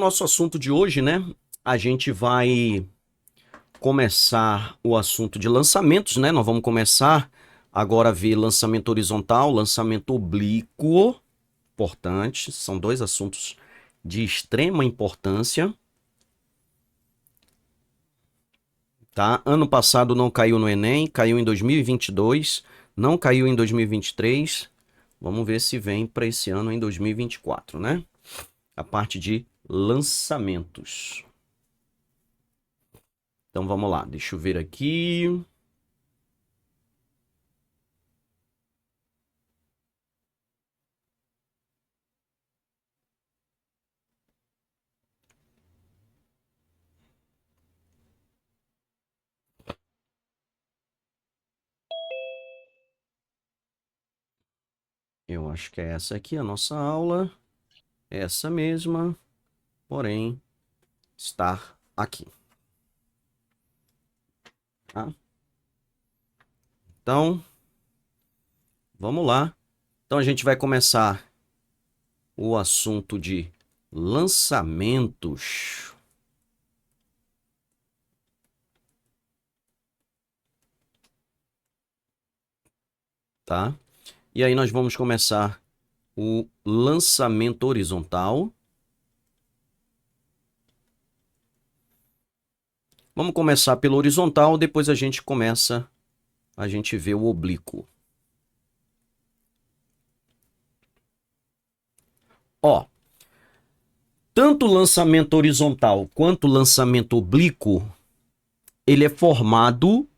Nosso assunto de hoje, né? A gente vai começar o assunto de lançamentos, né? Nós vamos começar agora a ver lançamento horizontal, lançamento oblíquo, importante. São dois assuntos de extrema importância, tá? Ano passado não caiu no Enem, caiu em 2022, não caiu em 2023. Vamos ver se vem para esse ano em 2024, né? A parte de lançamentos. Então vamos lá, deixa eu ver aqui. Eu acho que é essa aqui a nossa aula. Essa mesma, porém, estar aqui. Tá? Então, vamos lá. Então a gente vai começar o assunto de lançamentos. Tá? E aí nós vamos começar o lançamento horizontal. Vamos começar pelo horizontal, depois a gente vê o oblíquo. Ó, tanto o lançamento horizontal quanto o lançamento oblíquo, ele é formado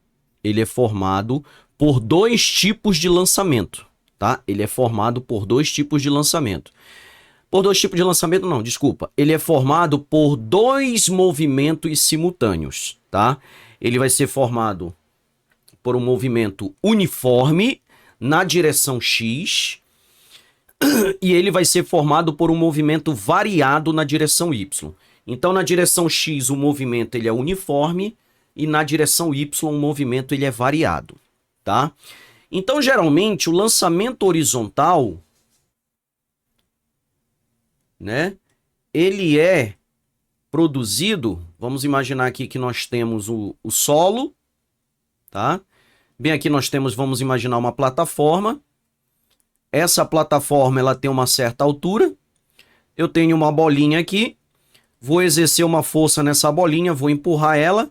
por dois tipos de lançamento, tá? Ele é formado por dois tipos de lançamento. Por dois tipos de lançamento, não, desculpa. Ele é formado por dois movimentos simultâneos, tá? Ele vai ser formado por um movimento uniforme na direção X e ele vai ser formado por um movimento variado na direção Y. Então, na direção X, o movimento ele é uniforme e na direção Y, o movimento ele é variado, tá? Então, geralmente, o lançamento horizontal, né, ele é produzido, vamos imaginar aqui que nós temos o solo, tá? Bem aqui nós temos, vamos imaginar uma plataforma. Essa plataforma, ela tem uma certa altura. Eu tenho uma bolinha aqui, vou exercer uma força nessa bolinha, vou empurrar ela,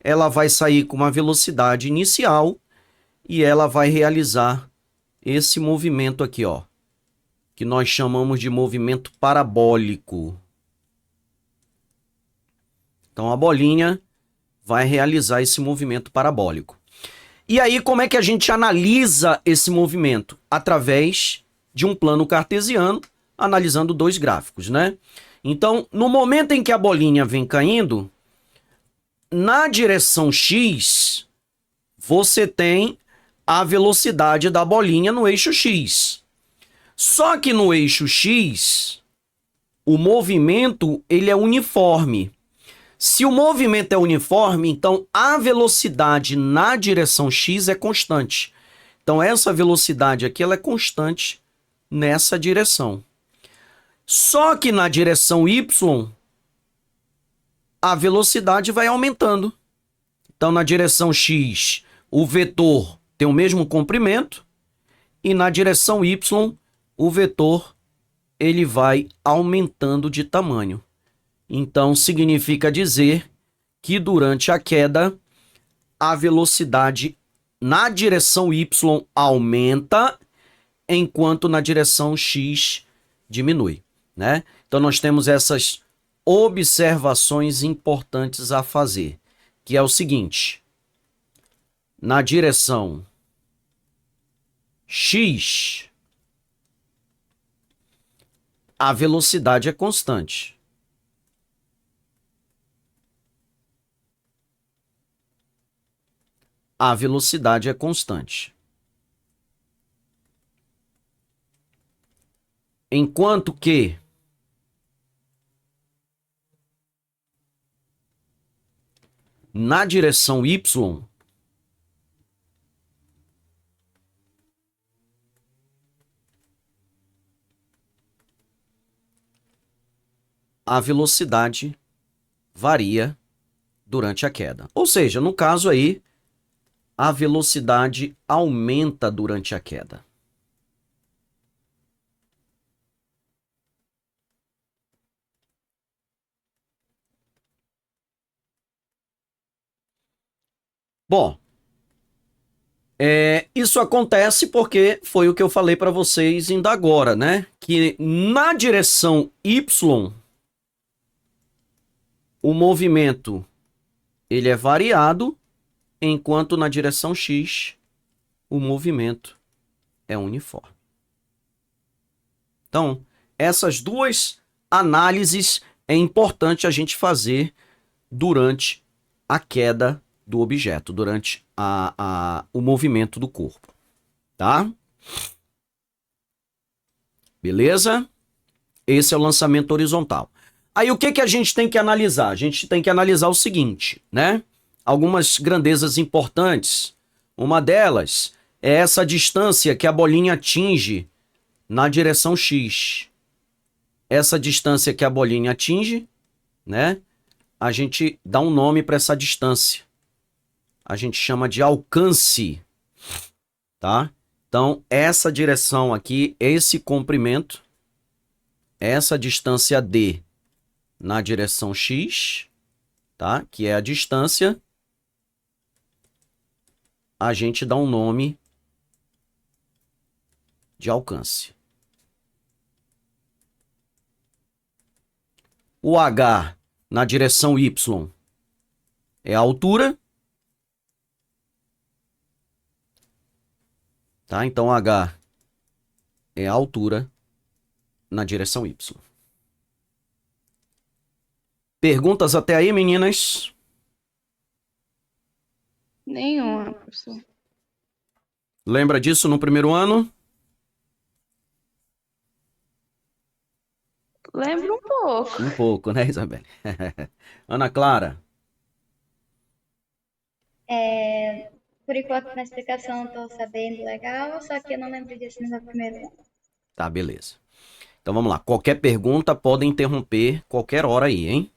ela vai sair com uma velocidade inicial e ela vai realizar esse movimento aqui, ó, que nós chamamos de movimento parabólico. Então a bolinha vai realizar esse movimento parabólico. E aí, como é que a gente analisa esse movimento? Através de um plano cartesiano, analisando dois gráficos, né? Então, no momento em que a bolinha vem caindo, na direção X, você tem a velocidade da bolinha no eixo X. Só que no eixo X, o movimento ele é uniforme. Se o movimento é uniforme, então a velocidade na direção X é constante. Então essa velocidade aqui ela é constante nessa direção. Só que na direção Y, a velocidade vai aumentando. Então na direção X, o vetor tem o mesmo comprimento e na direção Y, o vetor ele vai aumentando de tamanho. Então significa dizer que durante a queda a velocidade na direção Y aumenta, enquanto na direção X diminui, né? Então nós temos essas observações importantes a fazer, que é o seguinte: na direção X, a velocidade é constante. A velocidade é constante. Enquanto que na direção Y, a velocidade varia durante a queda. Ou seja, no caso aí, a velocidade aumenta durante a queda. Bom, isso acontece porque foi o que eu falei para vocês ainda agora, né? Que na direção Y, o movimento ele é variado, enquanto na direção X, o movimento é uniforme. Então, essas duas análises é importante a gente fazer durante a queda do objeto, durante o movimento do corpo, tá? Beleza? Esse é o lançamento horizontal. Aí o que a gente tem que analisar? A gente tem que analisar o seguinte, né? Algumas grandezas importantes. Uma delas é essa distância que a bolinha atinge na direção X. Essa distância que a bolinha atinge, né? A gente dá um nome para essa distância. A gente chama de alcance, tá? Então, essa direção aqui, esse comprimento, essa distância D na direção X, tá? Que é a distância, a gente dá um nome de alcance. O H na direção Y é a altura, tá? Então, H é a altura na direção Y. Perguntas até aí, meninas? Nenhuma, professor. Lembra disso no primeiro ano? Lembro um pouco. Um pouco, né, Isabelle? Ana Clara? Por enquanto, na explicação, estou sabendo legal, só que eu não lembro disso no meu primeiro ano. Tá, beleza. Então vamos lá. Qualquer pergunta pode interromper qualquer hora aí, hein?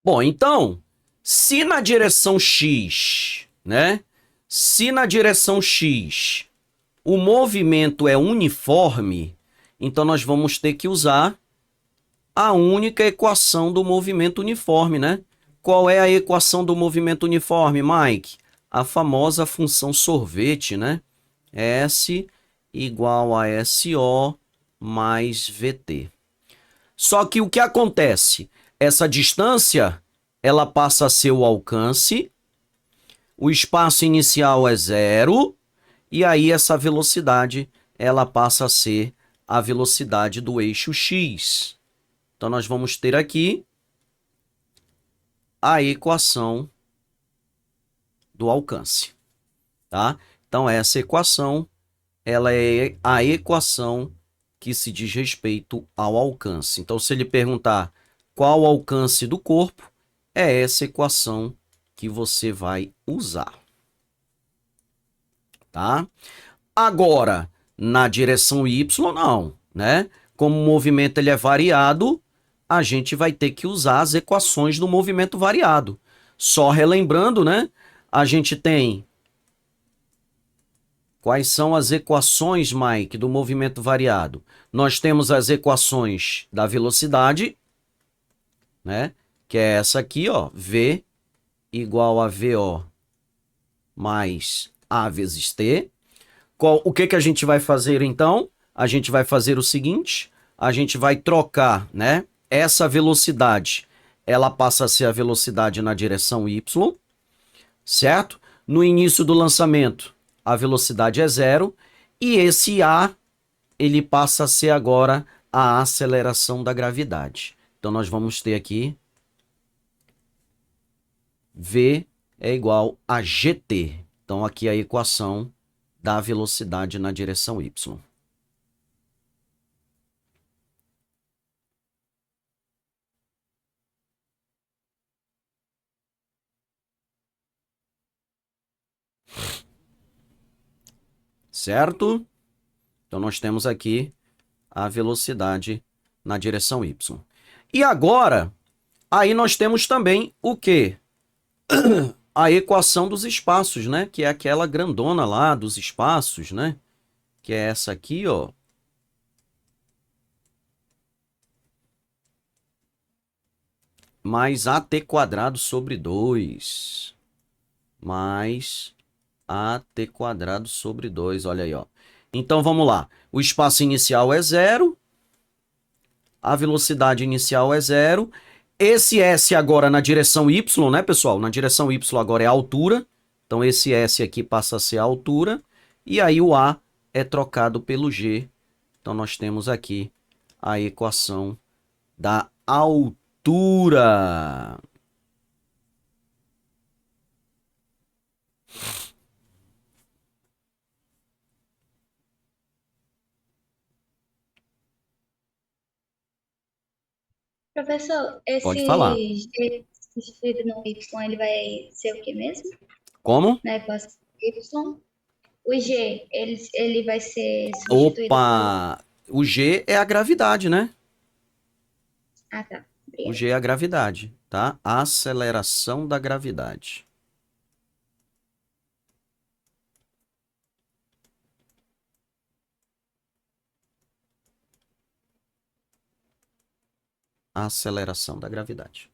Bom, então, se na direção X, né? Se na direção X o movimento é uniforme, então nós vamos ter que usar a única equação do movimento uniforme, né? Qual é a equação do movimento uniforme, Mike? A famosa função sorvete, né? S igual a SO mais VT. Só que o que acontece? Essa distância, ela passa a ser o alcance, o espaço inicial é zero, e aí essa velocidade, ela passa a ser a velocidade do eixo X. Então, nós vamos ter aqui a equação do alcance, tá? Então, essa equação, ela é a equação que se diz respeito ao alcance. Então, se ele perguntar qual o alcance do corpo, é essa equação que você vai usar, tá? Agora, na direção Y, não, né? Como o movimento ele é variado, a gente vai ter que usar as equações do movimento variado. Só relembrando, né? A gente tem... Quais são as equações, Mike, do movimento variado? Nós temos as equações da velocidade, né? Que é essa aqui, ó. V igual a VO mais A vezes T. O que a gente vai fazer, então? A gente vai fazer o seguinte, a gente vai trocar, né? Essa velocidade, ela passa a ser a velocidade na direção Y, certo? No início do lançamento, a velocidade é zero, e esse A, ele passa a ser agora a aceleração da gravidade. Então, nós vamos ter aqui V é igual a GT. Então, aqui é a equação da velocidade na direção Y. Certo? Então, nós temos aqui a velocidade na direção Y. E agora, aí nós temos também o quê? A equação dos espaços, né? Que é aquela grandona lá dos espaços, né? Que é essa aqui, ó. Mais AT quadrado sobre 2. Mais AT quadrado sobre 2. Olha aí, ó. Então, vamos lá. O espaço inicial é 0. A velocidade inicial é 0. Esse S agora na direção Y, né, pessoal? Na direção Y agora é a altura. Então, esse S aqui passa a ser a altura. E aí, o A é trocado pelo G. Então, nós temos aqui a equação da altura. Professor, Pode falar. esse G substituído no Y, ele vai ser o que mesmo? Como? Na equação Y? O G, ele vai ser substituído por... Opa! O G é a gravidade, né? Ah, tá. O Obrigada. G é a gravidade, tá? A aceleração da gravidade. A aceleração da gravidade.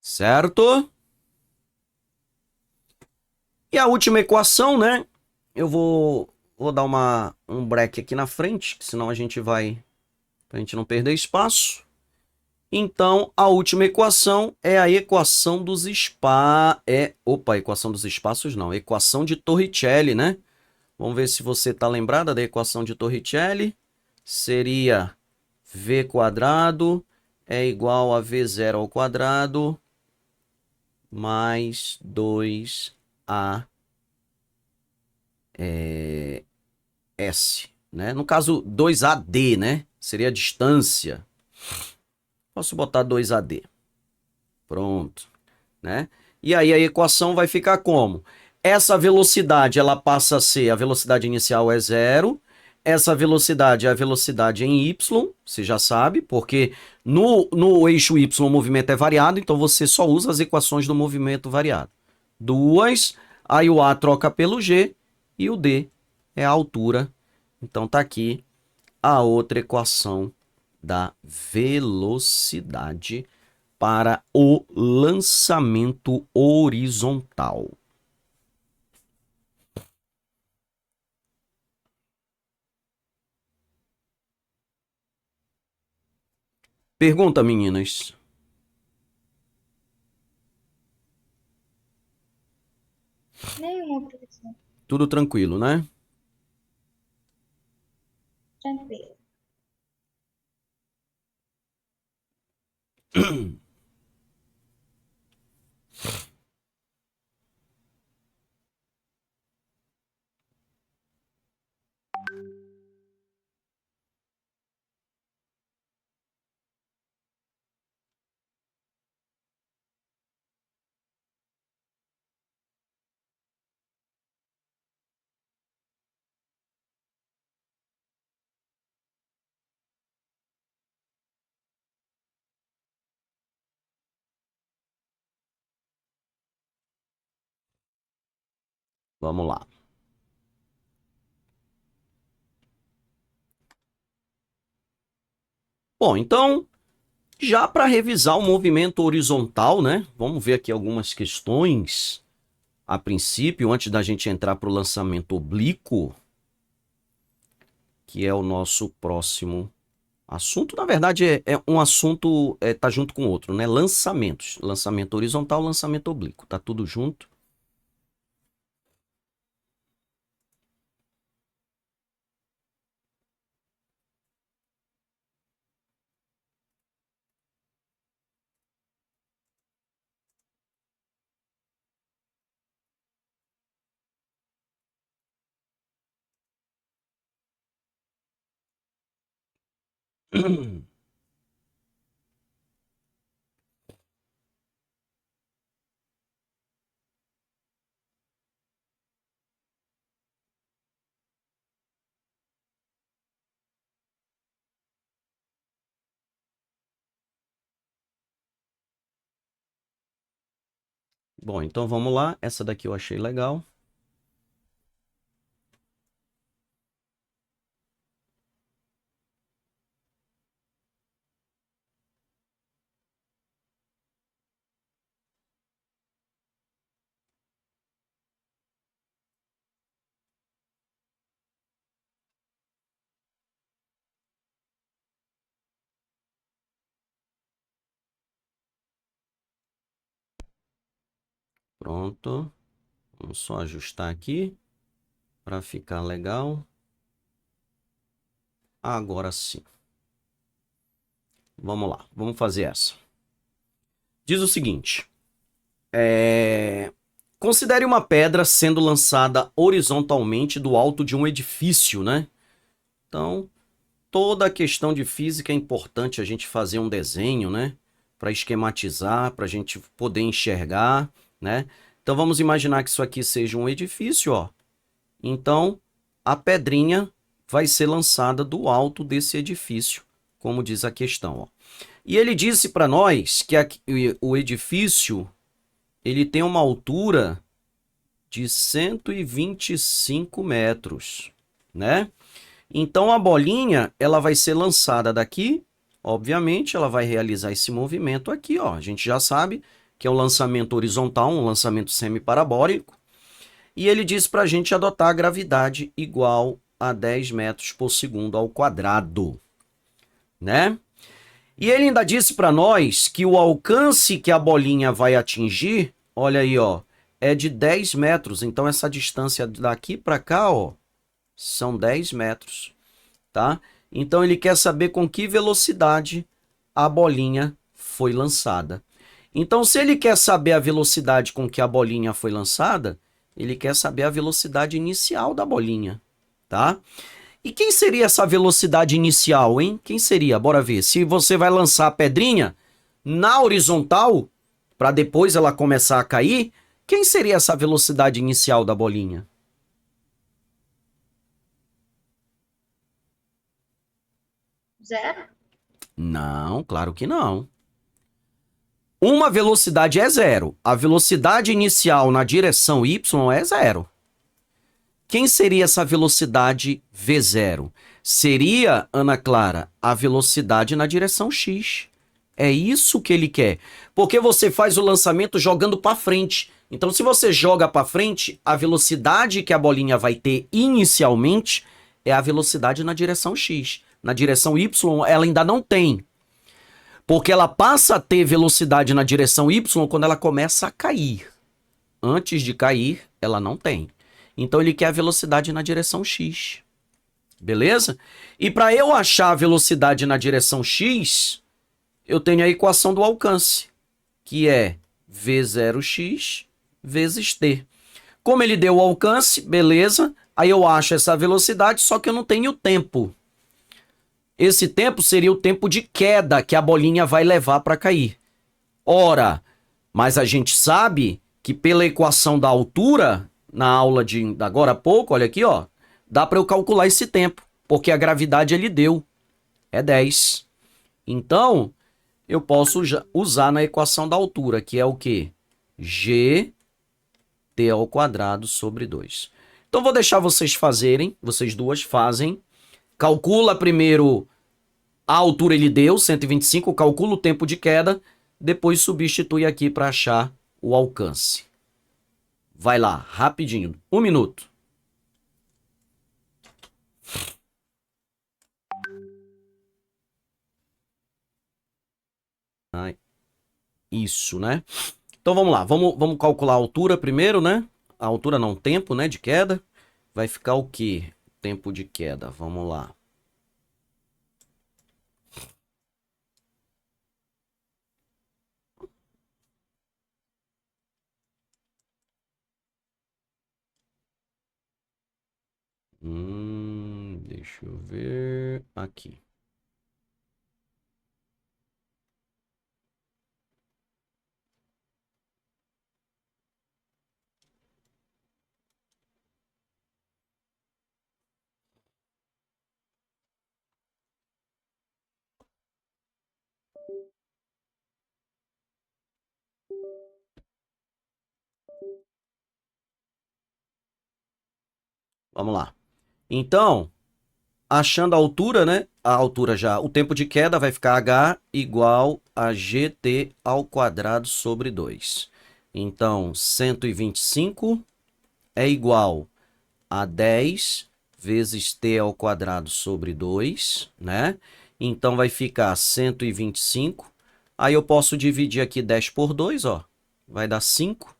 Certo? E a última equação, né? Eu vou dar um break aqui na frente, senão a gente vai... Pra gente não perder espaço. Então, a última equação é a equação dos espaços... Opa, equação dos espaços não. Equação de Torricelli, né? Vamos ver se você está lembrada da equação de Torricelli. Seria V quadrado é igual a V0 ao quadrado mais 2A S, né? No caso, 2AD, né? Seria a distância. Posso botar 2AD. Pronto, né? E aí a equação vai ficar como? Essa velocidade, ela passa a ser, a velocidade inicial é 0. Essa velocidade é a velocidade em Y, você já sabe, porque no eixo Y o movimento é variado, então você só usa as equações do movimento variado. 2, aí o A troca pelo G e o D é a altura. Então tá aqui a outra equação da velocidade para o lançamento horizontal. Pergunta, meninas. Nenhuma, professor. Tudo tranquilo, né? Tranquilo. Vamos lá. Bom, então, já para revisar o movimento horizontal, né? Vamos ver aqui algumas questões. a princípio, antes da gente entrar para o lançamento oblíquo, que é o nosso próximo assunto, na verdade é um assunto, tá junto com o outro, né? Lançamentos. Lançamento horizontal, lançamento oblíquo. Tá tudo junto. Bom, então vamos lá. Essa daqui eu achei legal. Pronto. Vamos só ajustar aqui para ficar legal. Agora sim. Vamos lá, vamos fazer essa. Diz o seguinte: considere uma pedra sendo lançada horizontalmente do alto de um edifício, né? Então, toda a questão de física é importante a gente fazer um desenho, né? Para esquematizar, para a gente poder enxergar, né? Então, vamos imaginar que isso aqui seja um edifício, ó. Então, a pedrinha vai ser lançada do alto desse edifício, como diz a questão, ó. E ele disse para nós que o edifício ele tem uma altura de 125 metros, né? Então a bolinha ela vai ser lançada daqui, obviamente ela vai realizar esse movimento aqui, ó. A gente já sabe que é um lançamento horizontal, um lançamento semiparabólico. E ele disse para a gente adotar a gravidade igual a 10 metros por segundo ao quadrado, né? E ele ainda disse para nós que o alcance que a bolinha vai atingir, olha aí, ó, é de 10 metros. Então, essa distância daqui para cá, ó, são 10 metros, tá? Então, ele quer saber com que velocidade a bolinha foi lançada. Então, se ele quer saber a velocidade com que a bolinha foi lançada, ele quer saber a velocidade inicial da bolinha, tá? E quem seria essa velocidade inicial, hein? Quem seria? Bora ver. Se você vai lançar a pedrinha na horizontal, para depois ela começar a cair, quem seria essa velocidade inicial da bolinha? Zero? Não, claro que não. Uma velocidade é zero. A velocidade inicial na direção y é zero. Quem seria essa velocidade V0? Seria, Ana Clara, a velocidade na direção X. É isso que ele quer. Porque você faz o lançamento jogando para frente. Então, se você joga para frente, a velocidade que a bolinha vai ter inicialmente é a velocidade na direção X. Na direção Y, ela ainda não tem. Porque ela passa a ter velocidade na direção Y quando ela começa a cair. Antes de cair, ela não tem. Então, ele quer a velocidade na direção X. Beleza? E para eu achar a velocidade na direção X, eu tenho a equação do alcance, que é V0x vezes t. Como ele deu o alcance, beleza, aí eu acho essa velocidade, só que eu não tenho tempo. Esse tempo seria o tempo de queda que a bolinha vai levar para cair. Ora, mas a gente sabe que pela equação da altura, na aula de agora há pouco, olha aqui, ó, dá para eu calcular esse tempo, porque a gravidade ele deu, é 10. Então, eu posso usar na equação da altura, que é o quê? Gt ao quadrado sobre 2. Então, vou deixar vocês fazerem, vocês duas fazem. Calcula primeiro a altura ele deu, 125, calcula o tempo de queda, depois substitui aqui para achar o alcance. Vai lá, rapidinho. 1 minuto. Ai, isso, né? Então vamos lá. Vamos calcular a altura primeiro, né? A altura não, tempo, né, de queda. Vai ficar o quê? Tempo de queda. Vamos lá. Deixa eu ver aqui. Vamos lá. Então, achando a altura, né? A altura já, o tempo de queda vai ficar h igual a gt ao quadrado sobre 2. Então, 125 é igual a 10 vezes t ao quadrado sobre 2, né? Então, vai ficar 125. Aí eu posso dividir aqui 10 por 2, ó. Vai dar 5.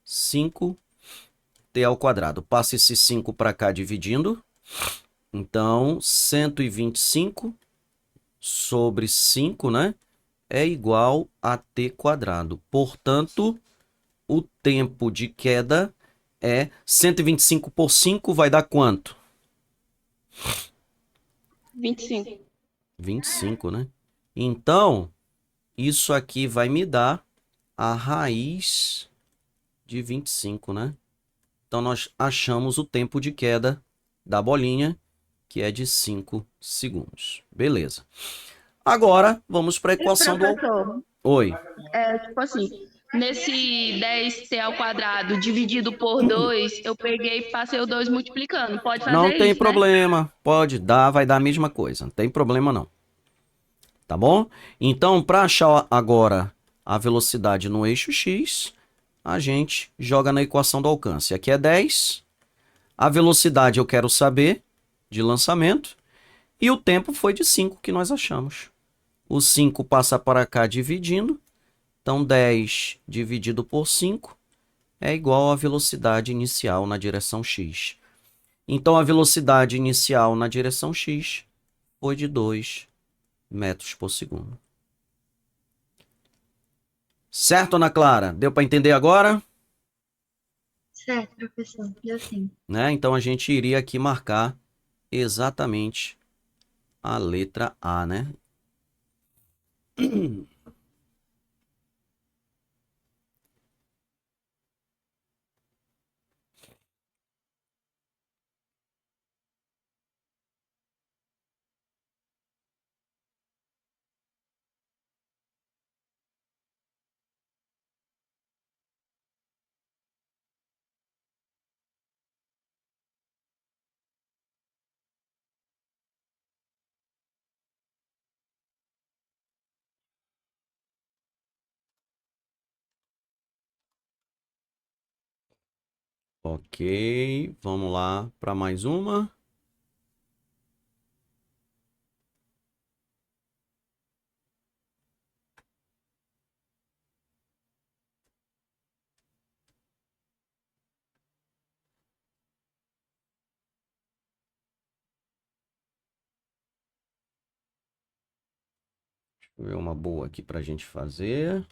5 t ao quadrado. Passa esse 5 para cá dividindo. Então, 125 sobre 5, né? É igual a t quadrado. Portanto, o tempo de queda é 125 por 5 vai dar quanto? 25. 25, né? Então, isso aqui vai me dar a raiz de 25, né? Então, nós achamos o tempo de queda da bolinha, que é de 5 segundos. Beleza. Agora, vamos para a equação do... Professor, Oi. tipo assim, nesse 10t ao quadrado dividido por 2, eu peguei e passei o 2 multiplicando. Pode Não fazer tem isso, né? problema. Pode dar, vai dar a mesma coisa. Não tem problema não. Tá bom? Então, para achar agora a velocidade no eixo x, a gente joga na equação do alcance. Aqui é 10. A velocidade eu quero saber de lançamento. E o tempo foi de 5 que nós achamos. O 5 passa para cá dividindo. Então, 10 dividido por 5 é igual à velocidade inicial na direção x. Então, a velocidade inicial na direção x foi de 2 metros por segundo. Certo, Ana Clara? Deu para entender agora? Certo, professor. Deu sim. Né? Então, a gente iria aqui marcar exatamente a letra A, né? Ok, vamos lá para mais uma. Deixa eu ver uma boa aqui para a gente fazer.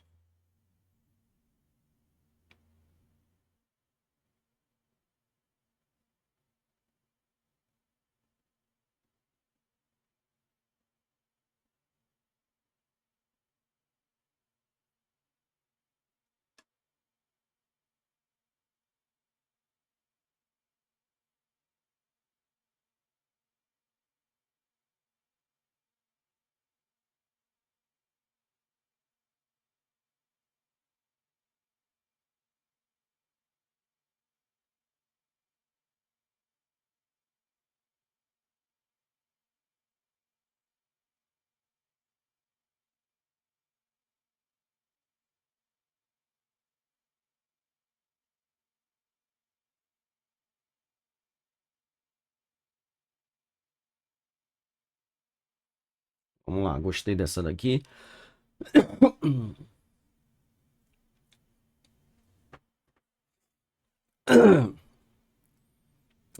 Vamos lá, gostei dessa daqui.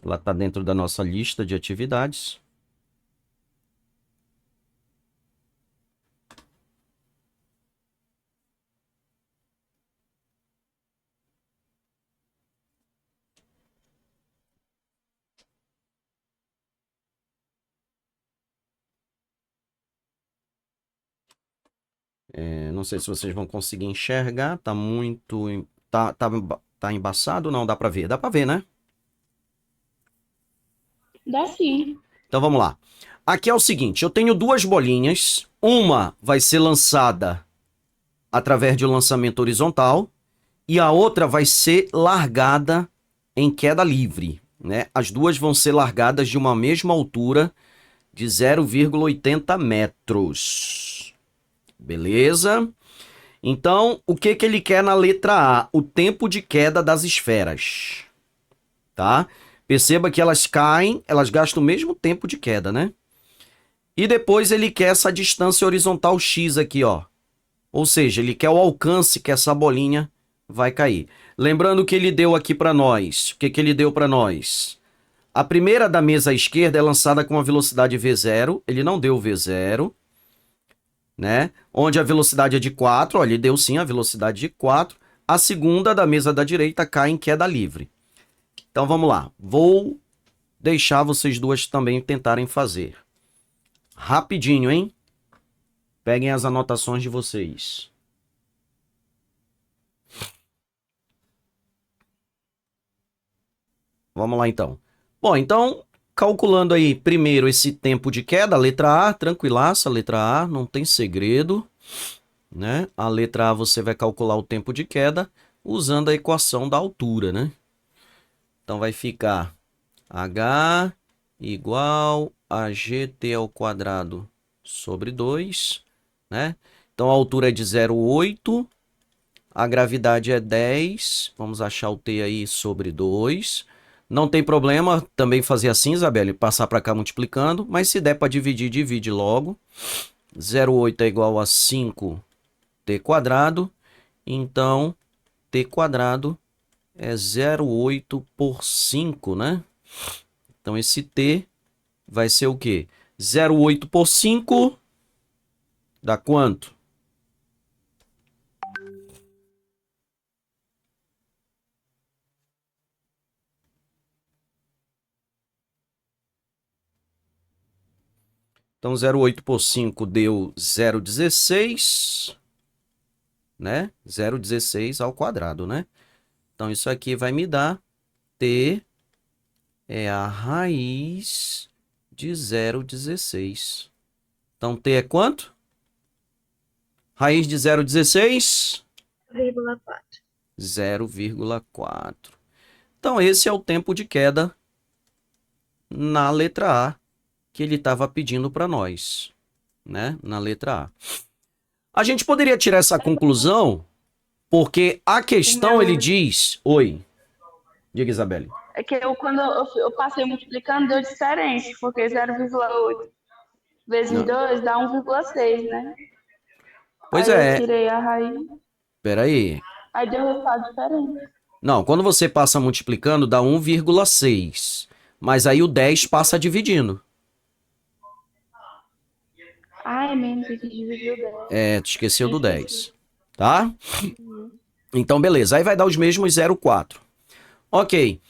Ela está dentro da nossa lista de atividades. Não sei se vocês vão conseguir enxergar. Tá muito... Tá embaçado? Não, dá para ver. Dá para ver, né? Dá sim. Então vamos lá. Aqui é o seguinte, eu tenho duas bolinhas. Uma vai ser lançada através de um lançamento horizontal e a outra vai ser largada em queda livre, né? As duas vão ser largadas de uma mesma altura de 0,80 metros. Beleza? Então, o que que ele quer na letra A? O tempo de queda das esferas. Tá? Perceba que elas caem, elas gastam o mesmo tempo de queda, né? E depois ele quer essa distância horizontal X aqui, ó. Ou seja, ele quer o alcance que essa bolinha vai cair. Lembrando que ele deu aqui para nós. O que que ele deu para nós? A primeira da mesa à esquerda é lançada com a velocidade V0. Ele não deu V0, né? Onde a velocidade é de 4. Ó, ele deu sim a velocidade de 4. A segunda da mesa da direita cai em queda livre. Então vamos lá. Vou deixar vocês duas também tentarem fazer. Rapidinho, hein? Peguem as anotações de vocês. Vamos lá então. Bom, então, calculando aí primeiro esse tempo de queda, letra A, tranquilaça, letra A, não tem segredo, né? A letra A você vai calcular o tempo de queda usando a equação da altura, né? Então vai ficar H igual a GT ao quadrado sobre 2, né? Então a altura é de 0,8, a gravidade é 10, vamos achar o T aí sobre 2. Não tem problema também fazer assim, Isabelle, passar para cá multiplicando, mas se der para dividir, divide logo. 0,8 é igual a 5t quadrado, então t quadrado é 0,8 por 5, né? Então esse t vai ser o quê? 0,8 por 5 dá quanto? Então 0,8 por 5 deu 0,16, né? 0,16 ao quadrado, né? Então isso aqui vai me dar t é a raiz de 0,16. Então t é quanto? Raiz de 0,16? 0,4. 0,4. Então esse é o tempo de queda na letra A que ele estava pedindo para nós, né? Na letra A. A gente poderia tirar essa conclusão porque a questão ele diz... Oi, diga, Isabelle. É que quando eu passei multiplicando, deu diferente, porque 0,8 vezes Não. 2 dá 1,6, né? Pois Aí eu é, tirei a raiz, peraí. aí deu resultado diferente. Não, quando você passa multiplicando dá 1,6, mas aí o 10 passa dividindo. Ah, é mesmo, tem que dividir o 10. Tu esqueceu do 10, tá? Então, beleza. Aí vai dar os mesmos 0,4. Ok.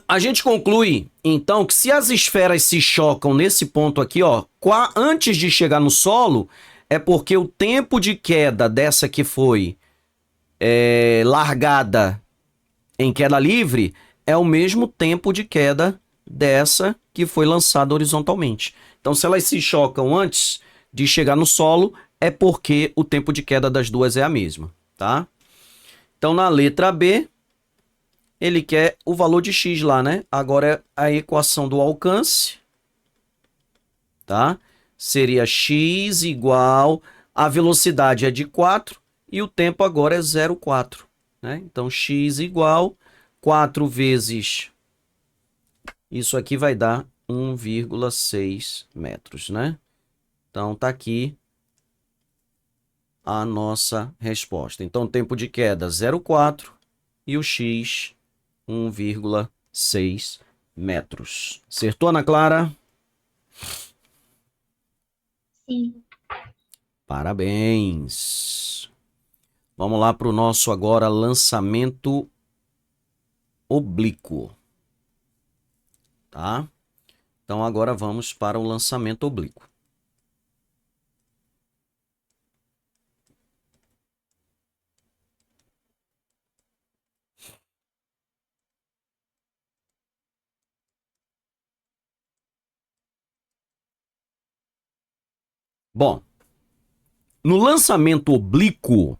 A gente conclui, então, que se as esferas se chocam nesse ponto aqui, ó, antes de chegar no solo, é porque o tempo de queda dessa que foi largada em queda livre é o mesmo tempo de queda dessa que foi lançada horizontalmente. Então, se elas se chocam antes de chegar no solo, é porque o tempo de queda das duas é a mesma, tá? Então, na letra B, ele quer o valor de x lá, né? Agora é a equação do alcance, tá? Seria x igual... A velocidade é de 4 e o tempo agora é 0,4, né? Então, x igual 4 vezes... Isso aqui vai dar 1,6 metros, né? Então, tá aqui a nossa resposta. Então, tempo de queda 0,4 e o x 1,6 metros. Acertou, Ana Clara? Sim. Parabéns. Vamos lá para o nosso agora lançamento oblíquo. Tá? Então, agora vamos para o lançamento oblíquo. Bom, no lançamento oblíquo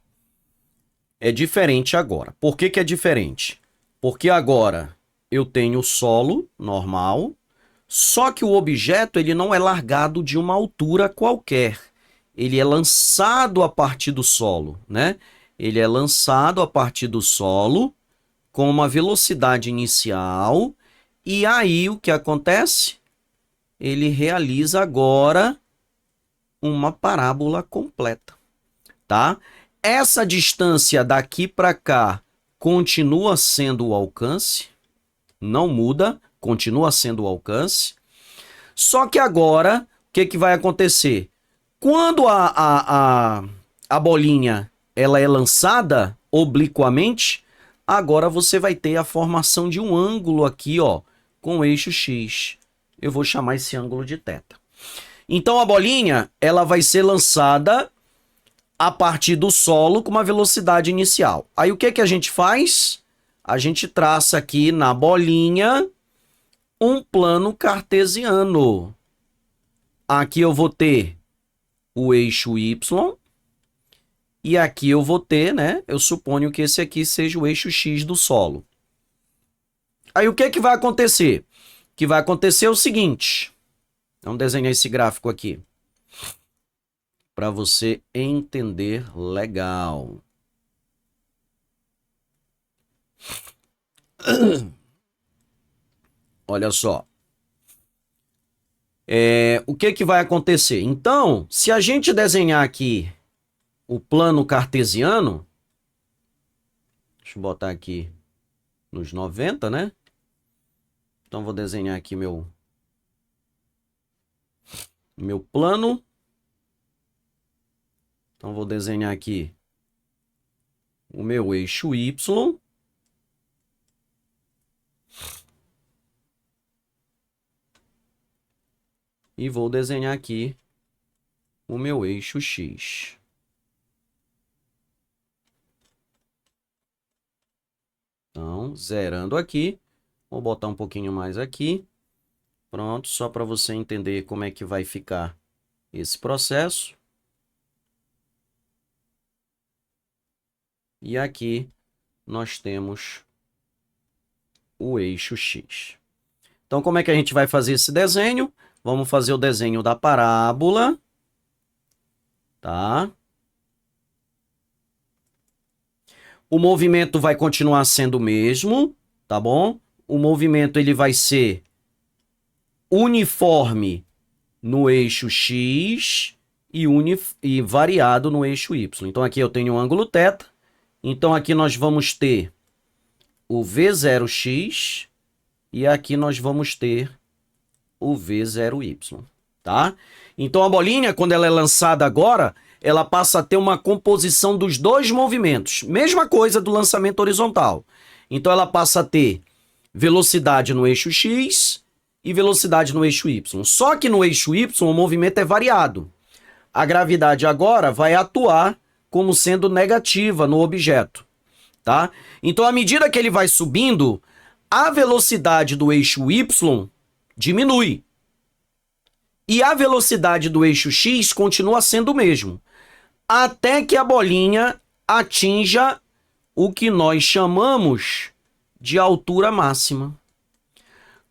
é diferente agora. Por que que é diferente? Porque agora eu tenho o solo normal, só que o objeto ele não é largado de uma altura qualquer. Ele é lançado a partir do solo, né? Ele é lançado a partir do solo com uma velocidade inicial e aí o que acontece? Ele realiza agora uma parábola completa, tá? Essa distância daqui para cá continua sendo o alcance, não muda, continua sendo o alcance. Só que agora, o que que vai acontecer? Quando a bolinha ela é lançada obliquamente, agora você vai ter a formação de um ângulo aqui, ó, com o eixo X. Eu vou chamar esse ângulo de θ. Então a bolinha ela vai ser lançada a partir do solo com uma velocidade inicial. Aí o que que a gente faz? A gente traça aqui na bolinha um plano cartesiano. Aqui eu vou ter o eixo Y e aqui eu vou ter, né? Eu suponho que esse aqui seja o eixo X do solo. Aí o que que vai acontecer? O que vai acontecer é o seguinte. Vamos desenhar esse gráfico aqui para você entender legal. Olha só. O que que vai acontecer? Então, se a gente desenhar aqui o plano cartesiano, deixa eu botar aqui nos 90, né? Então, vou desenhar aqui meu plano. Então, vou desenhar aqui o meu eixo Y. E vou desenhar aqui o meu eixo X. Então, zerando aqui. Vou botar um pouquinho mais aqui. Pronto, só para você entender como é que vai ficar esse processo. E aqui nós temos o eixo X. Então, como é que a gente vai fazer esse desenho? Vamos fazer o desenho da parábola. Tá? O movimento vai continuar sendo o mesmo, tá bom? O movimento ele vai ser uniforme no eixo X e variado no eixo Y. Então, aqui eu tenho um ângulo θ. Então, aqui nós vamos ter o V0x e aqui nós vamos ter o V0y, tá? Então, a bolinha, quando ela é lançada agora, ela passa a ter uma composição dos dois movimentos. Mesma coisa do lançamento horizontal. Então, ela passa a ter velocidade no eixo X e velocidade no eixo Y. Só que no eixo Y o movimento é variado. A gravidade agora vai atuar como sendo negativa no objeto, tá? Então, à medida que ele vai subindo, a velocidade do eixo Y diminui. E a velocidade do eixo X continua sendo o mesmo. Até que a bolinha atinja o que nós chamamos de altura máxima.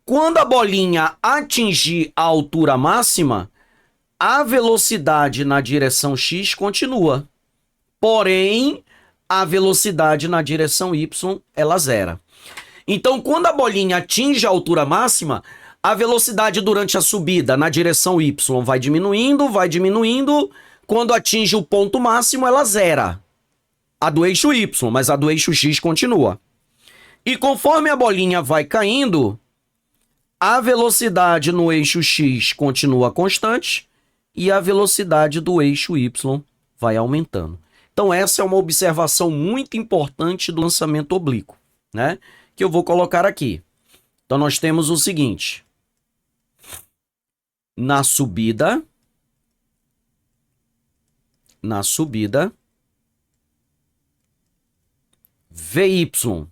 Quando a bolinha atingir a altura máxima, a velocidade na direção X continua. Porém, a velocidade na direção Y, ela zera. Então, quando a bolinha atinge a altura máxima, A velocidade durante a subida na direção y vai diminuindo, vai diminuindo. Quando atinge o ponto máximo, ela zera. A do eixo y, mas a do eixo x continua. E conforme a bolinha vai caindo, a velocidade no eixo x continua constante e a velocidade do eixo y vai aumentando. Então essa é uma observação muito importante do lançamento oblíquo, né? Que eu vou colocar aqui. Então nós temos o seguinte: na subida, VY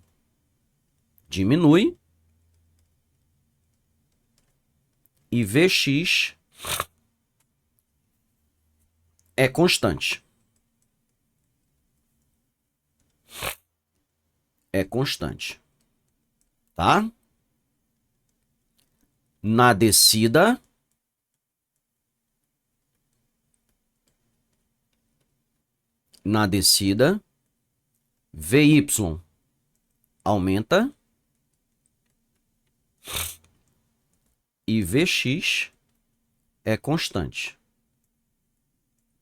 diminui e Vx é constante. É constante. Tá? Na descida, VY aumenta e Vx é constante.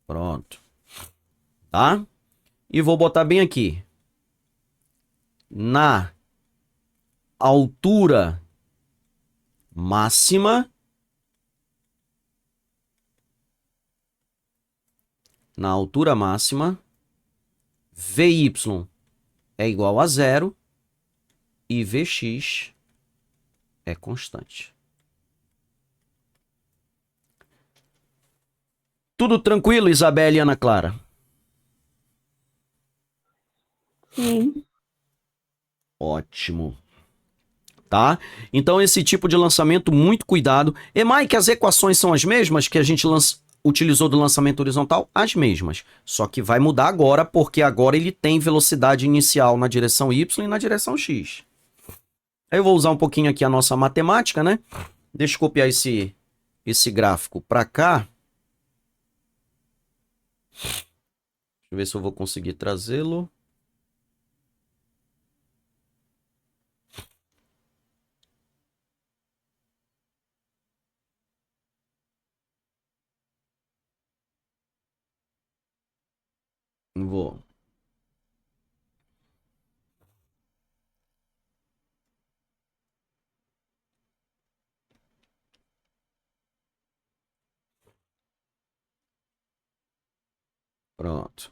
Pronto. Tá? E vou botar bem aqui. Na altura máxima, VY é igual a zero e Vx é constante. Tudo tranquilo, Isabela e Ana Clara? Sim. Ótimo. Tá? Então esse tipo de lançamento, muito cuidado. E Mike, as equações são as mesmas que a gente utilizou do lançamento horizontal? As mesmas. Só que vai mudar agora, porque agora ele tem velocidade inicial na direção y e na direção x. Aí eu vou usar um pouquinho aqui a nossa matemática, né? Deixa eu copiar esse gráfico para cá. Deixa eu ver se eu vou conseguir trazê-lo. Vou. Pronto.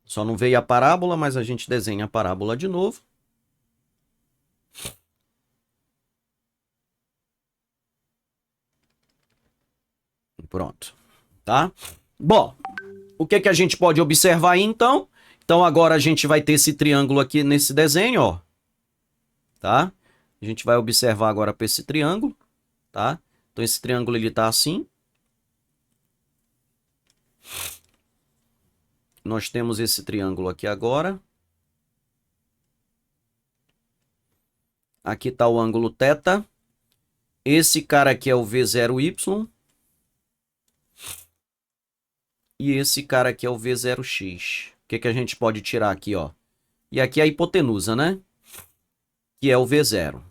Só não veio a parábola, mas a gente desenha a parábola de novo. Pronto. Tá? Bom, o que que a gente pode observar aí, então? Então agora a gente vai ter esse triângulo aqui nesse desenho, ó. Tá? A gente vai observar agora para esse triângulo, tá? Então esse triângulo ele tá assim. Nós temos esse triângulo aqui agora. Aqui está o ângulo θ. Esse cara aqui é o V0Y. E esse cara aqui é o V0x. O que que a gente pode tirar aqui, ó? E aqui é a hipotenusa, né? Que é o V0,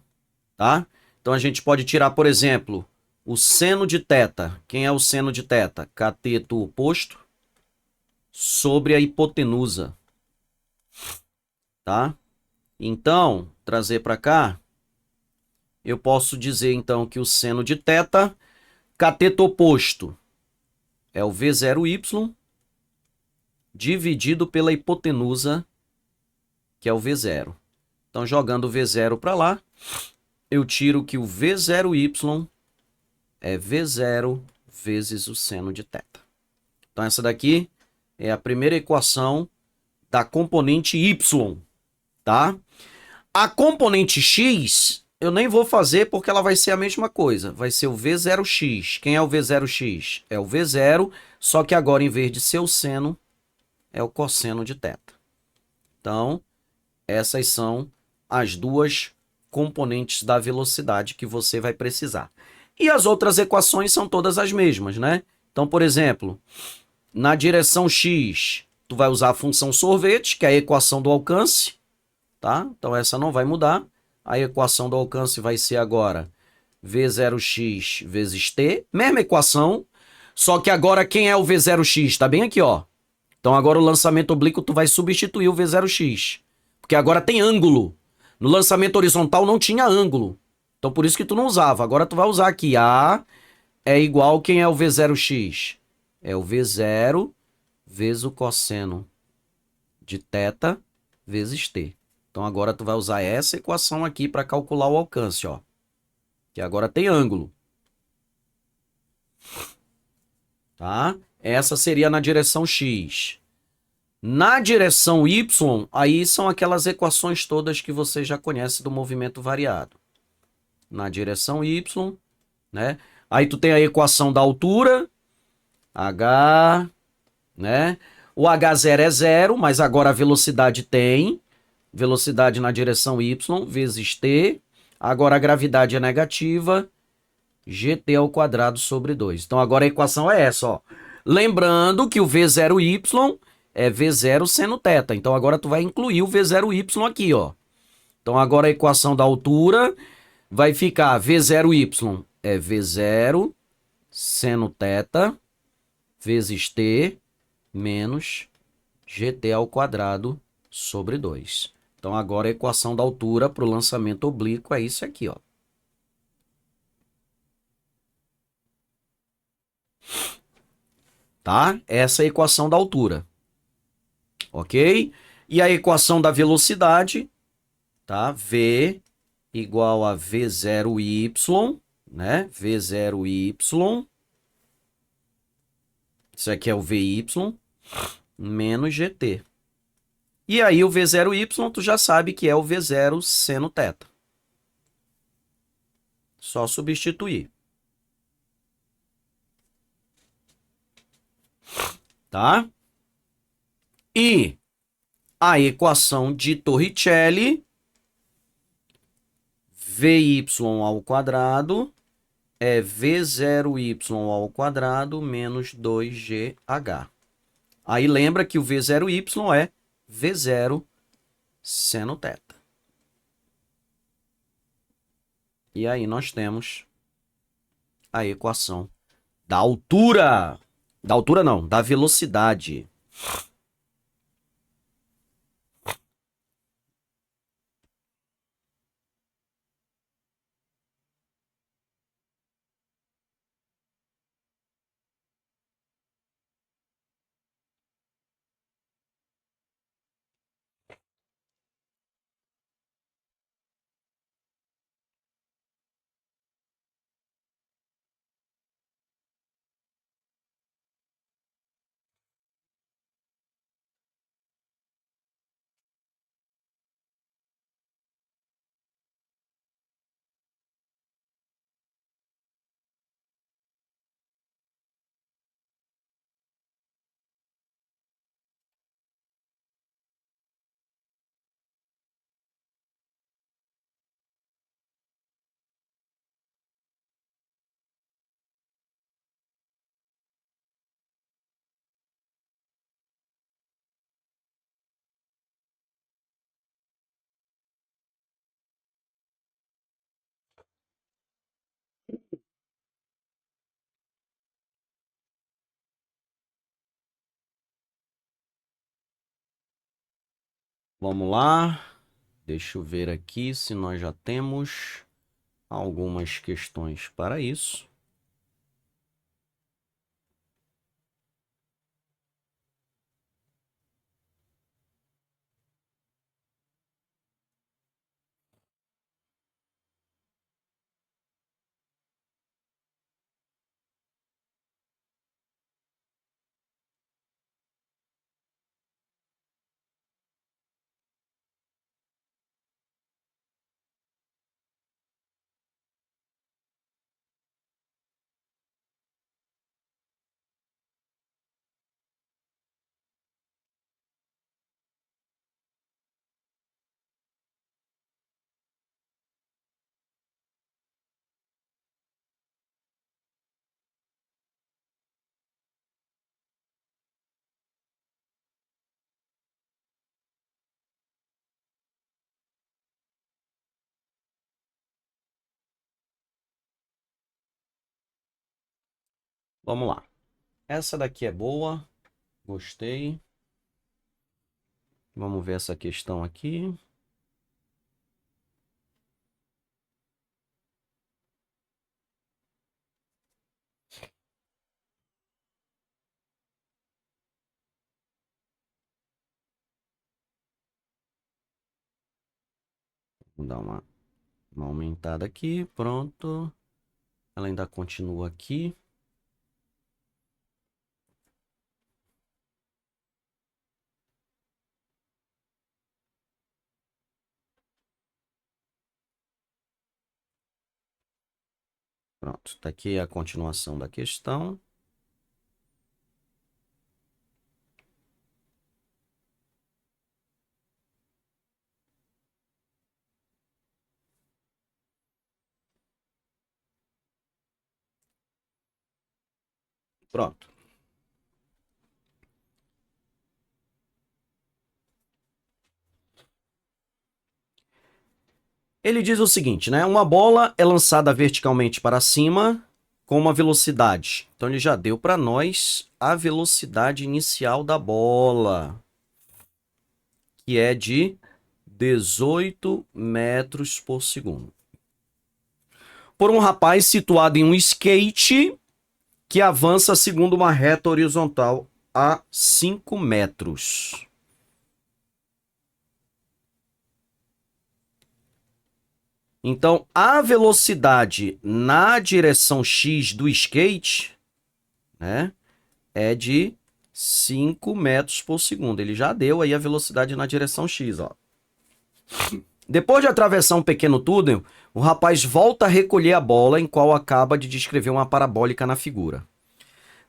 tá? Então a gente pode tirar, por exemplo, o seno de θ. Quem é o seno de θ? Cateto oposto sobre a hipotenusa, tá? Então, trazer para cá, eu posso dizer então que o seno de θ, cateto oposto, é o V0y dividido pela hipotenusa, que é o V0. Então, jogando o V0 para lá, eu tiro que o V0y é V0 vezes o seno de θ. Então, essa daqui é a primeira equação da componente y, tá? A componente x, eu nem vou fazer porque ela vai ser a mesma coisa. Vai ser o V0x. Quem é o V0x? É o V0, só que agora, em vez de ser o seno, é o cosseno de θ. Então, essas são as duas componentes da velocidade que você vai precisar. E as outras equações são todas as mesmas, né? Então, por exemplo, na direção x, tu vai usar a função sorvete, que é a equação do alcance, tá? Então essa não vai mudar. A equação do alcance vai ser agora V0x vezes T. Mesma equação, só que agora quem é o V0x? Tá bem aqui, ó. Então agora o lançamento oblíquo tu vai substituir o V0x. Porque agora tem ângulo. No lançamento horizontal não tinha ângulo. Então por isso que tu não usava. Agora tu vai usar aqui. A é igual quem é o V0x? É o V0 vezes o cosseno de θ vezes T. Então agora tu vai usar essa equação aqui para calcular o alcance, ó. Que agora tem ângulo. Tá? Essa seria na direção x. Na direção y, aí são aquelas equações todas que você já conhece do movimento variado. Na direção y, né? Aí tu tem a equação da altura, h, né? O h0 é zero, mas agora a velocidade tem. Velocidade na direção y vezes t. Agora a gravidade é negativa, gt ao quadrado sobre 2. Então agora a equação é essa, ó. Lembrando que o v0y é v0 seno θ. Então agora tu vai incluir o v0y aqui, ó. Então agora a equação da altura vai ficar v0y é v0 seno θ vezes t menos gt ao quadrado sobre 2. Então agora a equação da altura para o lançamento oblíquo é isso aqui, ó. Tá? Essa é a equação da altura. Ok? E a equação da velocidade, tá? V igual a V0y, né? V0y. Isso aqui é o VY menos GT. E aí o V0y tu já sabe que é o V0 seno θ. Só substituir. Tá? E a equação de Torricelli, Vy ao quadrado é V0y ao quadrado menos 2GH. Aí lembra que o V0y é V0 seno θ. E aí nós temos a equação da altura. Da altura não, da velocidade. Vamos lá. Deixa eu ver aqui se nós já temos algumas questões para isso. Vamos lá. Essa daqui é boa. Gostei. Vamos ver essa questão aqui. Vou dar uma aumentada aqui. Pronto. Ela ainda continua aqui. Pronto, tá aqui a continuação da questão. Pronto. Ele diz o seguinte, né? Uma bola é lançada verticalmente para cima com uma velocidade. Então ele já deu para nós a velocidade inicial da bola, que é de 18 metros por segundo. Por um rapaz situado em um skate que avança segundo uma reta horizontal a 5 metros. Então, a velocidade na direção X do skate, né, é de 5 metros por segundo. Ele já deu aí a velocidade na direção X, ó. Depois de atravessar um pequeno túnel, o rapaz volta a recolher a bola em qual acaba de descrever uma parabólica na figura.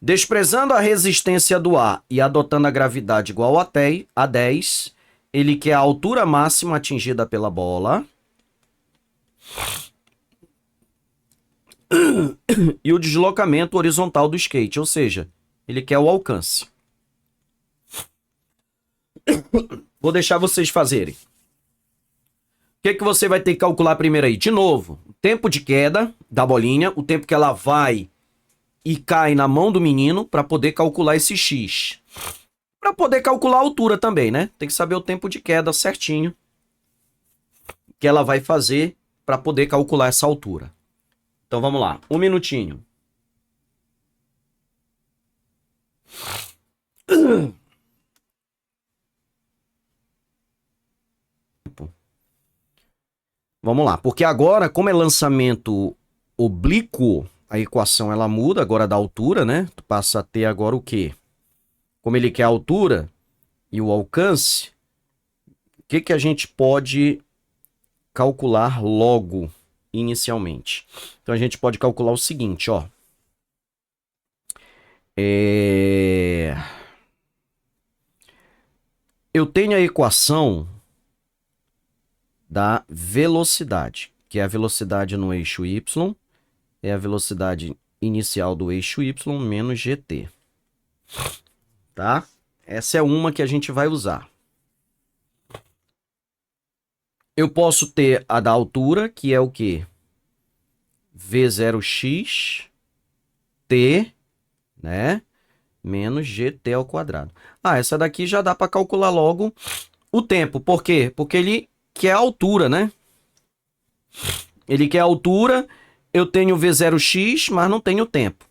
Desprezando a resistência do ar e adotando a gravidade igual a 10, ele quer a altura máxima atingida pela bola e o deslocamento horizontal do skate, ou seja, ele quer o alcance. Vou deixar vocês fazerem. O que você vai ter que calcular primeiro aí? De novo, o tempo de queda da bolinha, o tempo que ela vai e cai na mão do menino para poder calcular esse X. Para poder calcular a altura também, né? Tem que saber o tempo de queda certinho que ela vai fazer para poder calcular essa altura. Então vamos lá, um minutinho. Vamos lá, porque agora, como é lançamento oblíquo, a equação ela muda agora da altura, né? Tu passa a ter agora o quê? Como ele quer a altura e o alcance, o que a gente pode calcular logo, inicialmente? Então a gente pode calcular o seguinte, ó. Eu tenho a equação da velocidade, que é a velocidade no eixo Y, é a velocidade inicial do eixo Y menos GT. Tá? Essa é uma que a gente vai usar. Eu posso ter a da altura, que é o quê? V0x T, né? Menos GT ao quadrado. Ah, essa daqui já dá para calcular logo o tempo. Por quê? Porque ele quer a altura, né? Ele quer a altura, eu tenho V0x, mas não tenho tempo.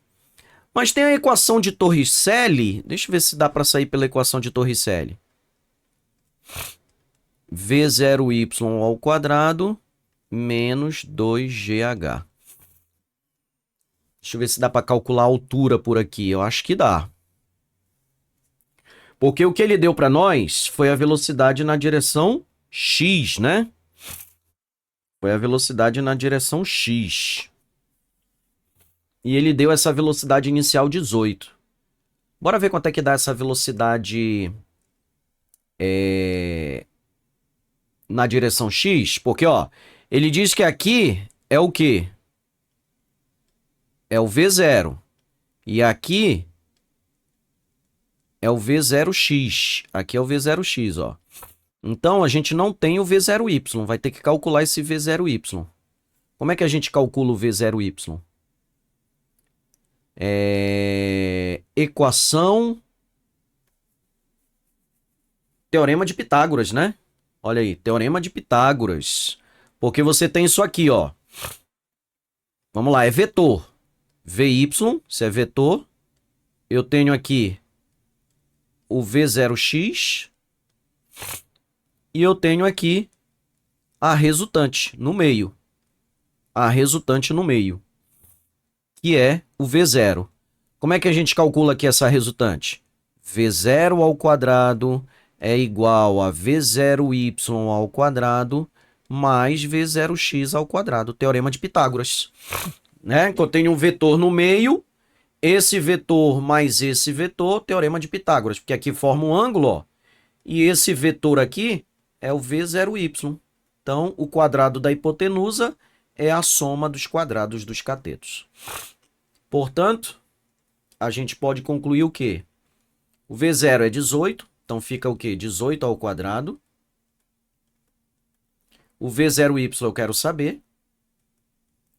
Mas tem a equação de Torricelli. Deixa eu ver se dá para sair pela equação de Torricelli. V0y ao quadrado menos 2GH. Deixa eu ver se dá para calcular a altura por aqui. Eu acho que dá. Porque o que ele deu para nós foi a velocidade na direção X, né? Foi a velocidade na direção X. E ele deu essa velocidade inicial 18. Bora ver quanto é que dá essa velocidade na direção X. Porque, ó, ele diz que aqui é o quê? É o V0. E aqui é o V0x. Aqui é o V0x, ó. Então, a gente não tem o V0y. Vai ter que calcular esse V0y. Como é que a gente calcula o V0y? Equação... Teorema de Pitágoras, né? Olha aí, Teorema de Pitágoras. Porque você tem isso aqui, ó. Vamos lá, é vetor. VY, se é vetor. Eu tenho aqui o V0x. E eu tenho aqui a resultante no meio. A resultante no meio. Que é o V0. Como é que a gente calcula aqui essa resultante? V0 ao quadrado é igual a V0y ao quadrado mais V0x ao quadrado. Teorema de Pitágoras. Né? Que eu tenho um vetor no meio, esse vetor mais esse vetor, teorema de Pitágoras. Porque aqui forma um ângulo, ó. E esse vetor aqui é o V0y. Então, o quadrado da hipotenusa é a soma dos quadrados dos catetos. Portanto, a gente pode concluir o quê? O V0 é 18, então fica o quê? 18 ao quadrado. O V0y eu quero saber,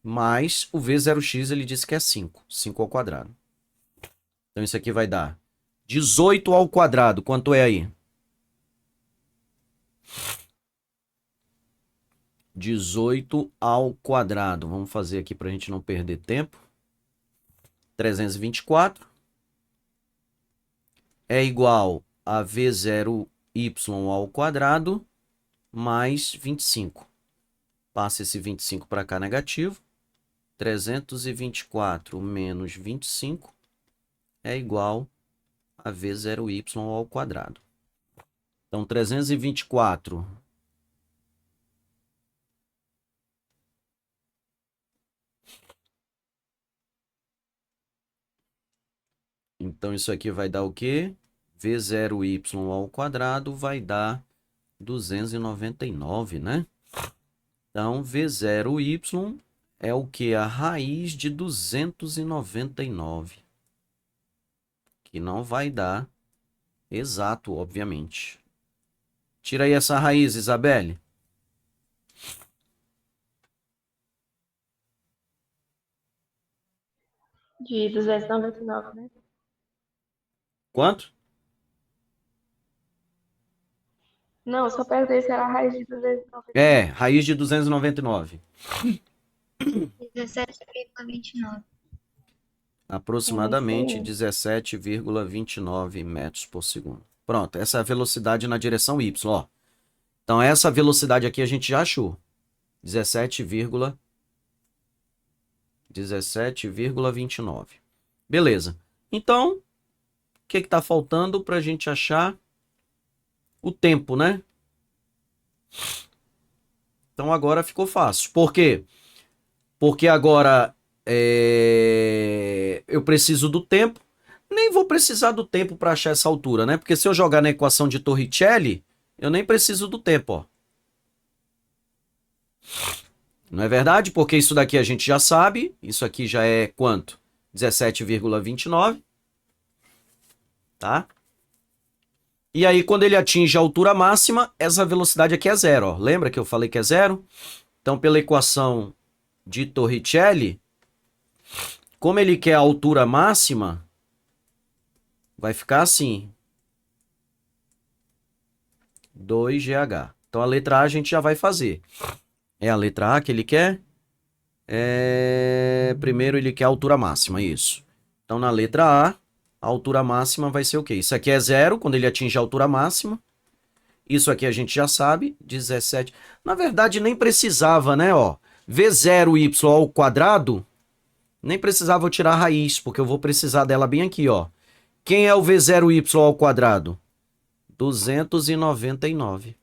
mais o V0x ele disse que é 5, 5 ao quadrado. Então isso aqui vai dar 18 ao quadrado, quanto é aí? 18 ao quadrado, vamos fazer aqui para a gente não perder tempo. 324 é igual a V0y ao quadrado mais 25. Passa esse 25 para cá negativo. 324 menos 25 é igual a V0y ao quadrado. Então, 324 então, isso aqui vai dar o quê? V0y ao quadrado vai dar 299, né? Então, V0y é o que? A raiz de 299. Que não vai dar exato, obviamente. Tira aí essa raiz, Isabelle. De 299, né? Quanto? Não, eu só perguntei se era a raiz de 299. É, raiz de 299. 17,29. Aproximadamente 17,29 metros por segundo. Pronto, essa é a velocidade na direção Y, ó. Então, essa velocidade aqui a gente já achou. 17,29. Beleza. Então, o que está faltando para a gente achar o tempo, né? Então, agora ficou fácil. Por quê? Porque agora eu preciso do tempo. Nem vou precisar do tempo para achar essa altura, né? Porque se eu jogar na equação de Torricelli, eu nem preciso do tempo, ó. Não é verdade? Porque isso daqui a gente já sabe. Isso aqui já é quanto? 17,29. Tá? E aí, quando ele atinge a altura máxima, essa velocidade aqui é zero, ó. Lembra que eu falei que é zero? Então, pela equação de Torricelli, como ele quer a altura máxima, vai ficar assim. 2GH. Então, a letra A a gente já vai fazer. É a letra A que ele quer? Primeiro ele quer a altura máxima, isso. Então, na letra A, a altura máxima vai ser o quê? Isso aqui é zero, quando ele atinge a altura máxima. Isso aqui a gente já sabe, 17. Na verdade, nem precisava, né? Ó, V0y ao quadrado, nem precisava eu tirar a raiz, porque eu vou precisar dela bem aqui, ó. Quem é o V0y ao quadrado? 299.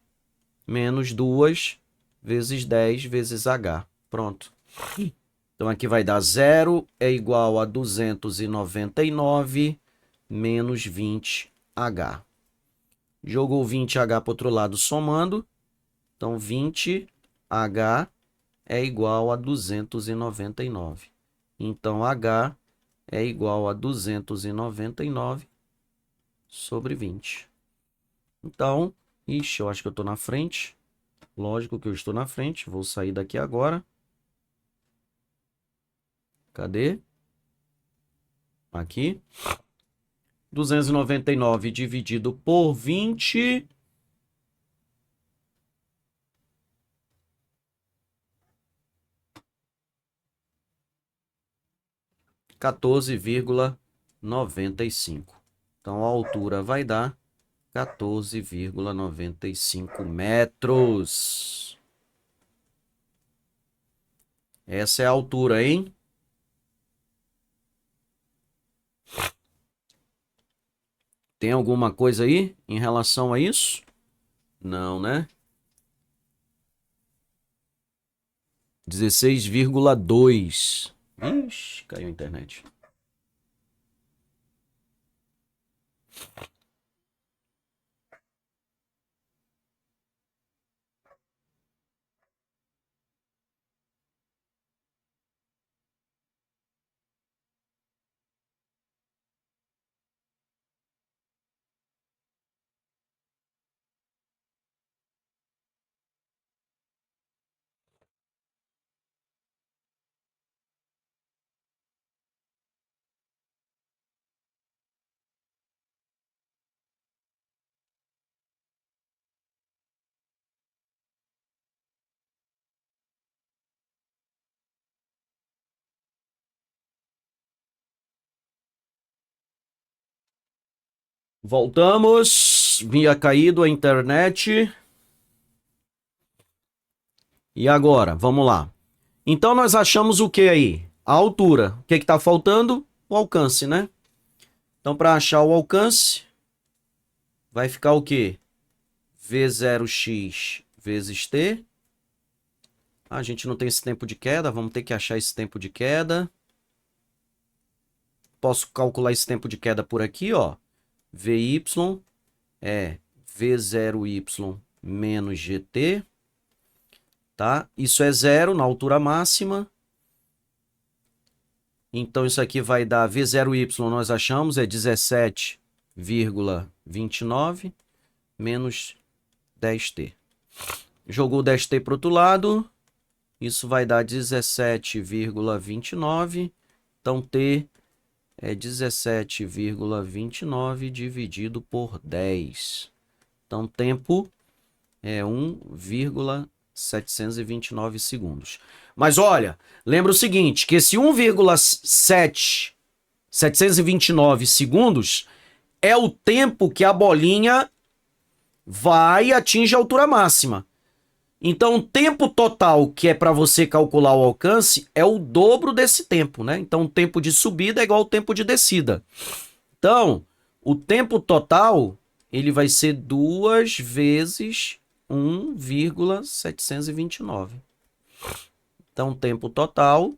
Menos 2 vezes 10 vezes H. Pronto. Então, aqui vai dar 0 é igual a 299 menos 20H. Jogou 20H para o outro lado somando. Então, 20H é igual a 299. Então, H é igual a 299 sobre 20. Então, ixi, eu acho que eu estou na frente. Lógico que eu estou na frente. Vou sair daqui agora. Cadê? Aqui. 299 dividido por 20. (14,95). Então, a altura vai dar 14,95 metros. Essa é a altura, hein? Tem alguma coisa aí em relação a isso? Não, né? 16,2. Ixi, caiu a internet. Voltamos. Vinha caído a internet. E agora? Vamos lá. Então, nós achamos o que aí? A altura. O que está faltando? O alcance, né? Então, para achar o alcance, vai ficar o quê? V0x vezes t. A gente não tem esse tempo de queda, vamos ter que achar esse tempo de queda. Posso calcular esse tempo de queda por aqui, ó. Vy é V0y menos gt. Tá? Isso é zero na altura máxima. Então, isso aqui vai dar V0y, nós achamos, é 17,29 menos 10t. Jogou 10t para o outro lado. Isso vai dar 17,29. Então, t é 17,29 dividido por 10. Então, tempo é 1,729 segundos. Mas olha, lembra o seguinte, que esse 1,729 segundos é o tempo que a bolinha vai e atinge a altura máxima. Então, o tempo total que é para você calcular o alcance é o dobro desse tempo, né? Então, o tempo de subida é igual ao tempo de descida. Então, o tempo total, ele vai ser 2 vezes 1,729. Então, o tempo total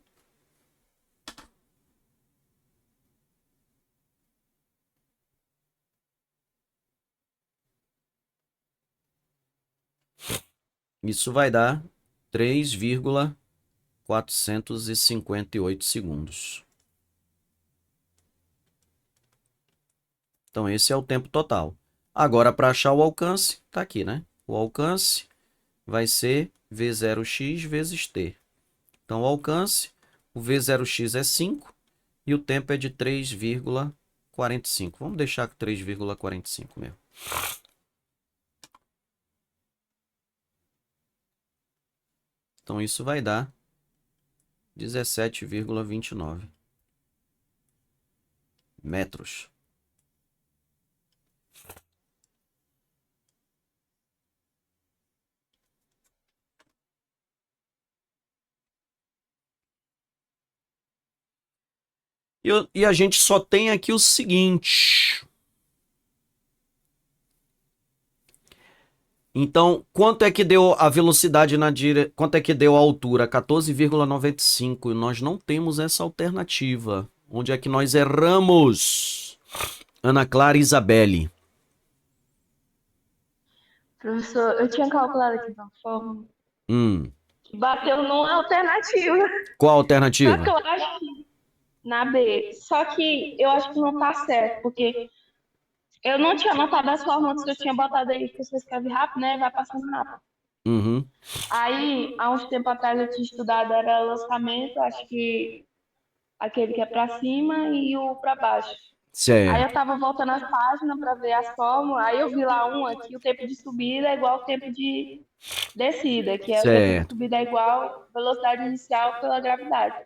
isso vai dar 3,458 segundos. Então, esse é o tempo total. Agora, para achar o alcance, tá aqui, né? O alcance vai ser V0x vezes t. Então, o alcance, o V0x é 5 e o tempo é de 3,45. Vamos deixar com 3,45 mesmo. Então, isso vai dar 17,29 metros. E a gente só tem aqui o seguinte. Então, quanto é que deu a velocidade na direção? Quanto é que deu a altura? 14,95. Nós não temos essa alternativa. Onde é que nós erramos? Ana Clara e Isabelle. Professor, eu tinha calculado aqui de uma forma Hum. que bateu numa alternativa. Qual a Só alternativa? que eu acho que na B. Só que eu acho que não tá certo, porque eu não tinha anotado as fórmulas que eu tinha botado aí, que você escreve rápido, né? Vai passando rápido. Uhum. Aí, há uns tempo atrás eu tinha estudado, era lançamento, acho que aquele que é para cima e o para baixo. Aí eu Certo, tava voltando as páginas para ver as fórmulas, aí eu vi lá uma que o tempo de subida é igual ao tempo de descida, que é o tempo de certo. subida é igual à velocidade inicial pela gravidade.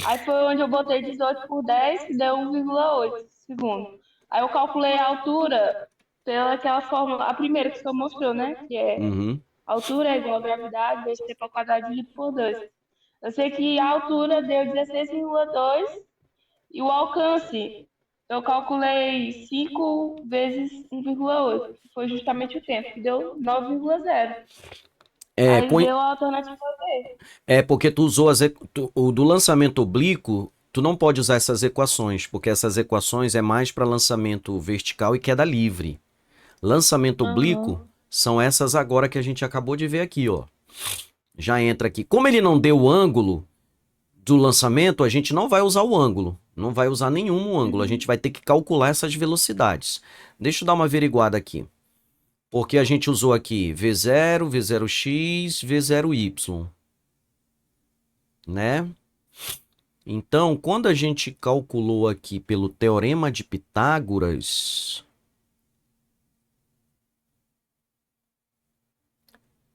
Aí foi onde eu botei 18 por 10, que deu 1,8 segundo. Aí eu calculei a altura pela aquela fórmula, a primeira que você mostrou, né? Que é Uhum. a altura é igual a gravidade vezes tempo ao quadrado dividido por 2. Eu sei que a altura deu 16,2 e o alcance eu calculei 5 vezes 1,8, que foi justamente o tempo, que deu 9,0. É, Aí põe, deu a alternativa B. porque tu usou o do lançamento oblíquo, tu não pode usar essas equações, porque essas equações é mais para lançamento vertical e queda livre. Lançamento oblíquo Aham. são essas agora que a gente acabou de ver aqui, ó. Já entra aqui. Como ele não deu o ângulo do lançamento, a gente não vai usar o ângulo. Não vai usar nenhum ângulo. A gente Uhum. vai ter que calcular essas velocidades. Deixa eu dar uma averiguada aqui. Porque a gente usou aqui V0, V0x, V0y, né? Então, quando a gente calculou aqui pelo Teorema de Pitágoras,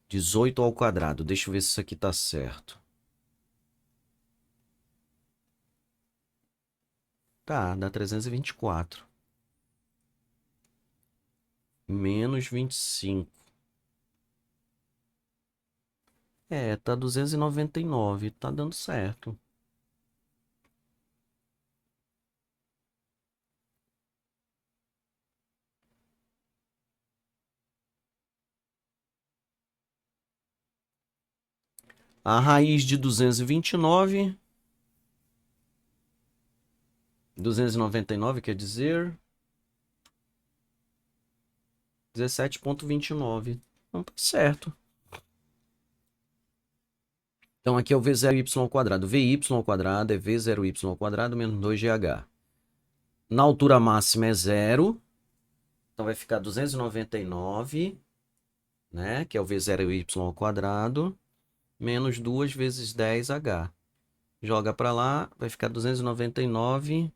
18 ao quadrado. Deixa eu ver se isso aqui tá certo. Tá, dá 324. Menos 25. É, tá 299. Tá dando certo. A raiz de 229. 299 quer dizer 17,29. Não tá certo. Então aqui é o V0y ao quadrado. Vy ao quadrado é V0y ao quadrado menos 2GH. Na altura máxima é zero. Então vai ficar 299, né? Que é o V0y ao quadrado. Menos 2 vezes 10H. Joga para lá, vai ficar 299.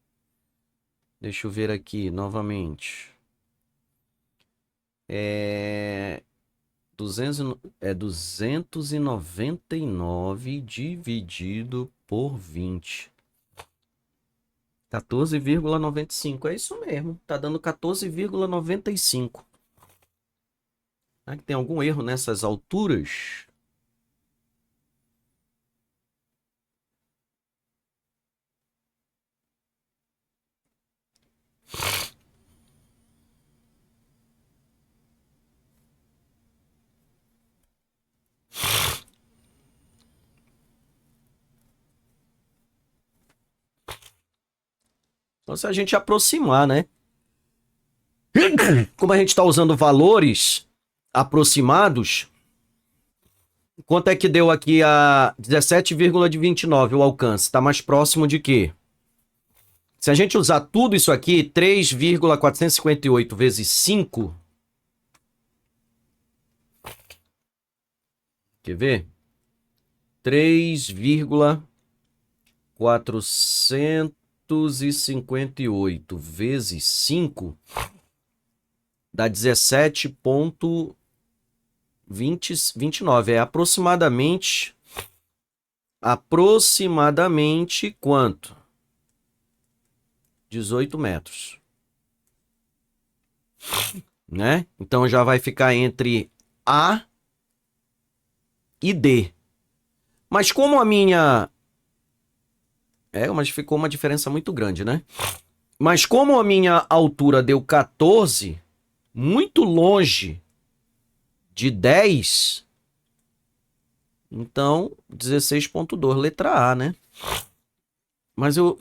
Deixa eu ver aqui novamente. É 299 dividido por 20. 14,95. É isso mesmo. Tá dando 14,95. Será que tem algum erro nessas alturas? Então, se a gente aproximar, né? Como a gente está usando valores aproximados, quanto é que deu aqui a 17,29 o alcance? Está mais próximo de quê? Se a gente usar tudo isso aqui, 3,458 vezes 5. Quer ver? 3,458 vezes 5 dá 17,29. É aproximadamente quanto? 18 metros, né? Então já vai ficar entre A e D. Mas como a minha... mas ficou uma diferença muito grande, né? Mas como a minha altura deu 14, muito longe de 10, então 16,2, letra A, né? Mas eu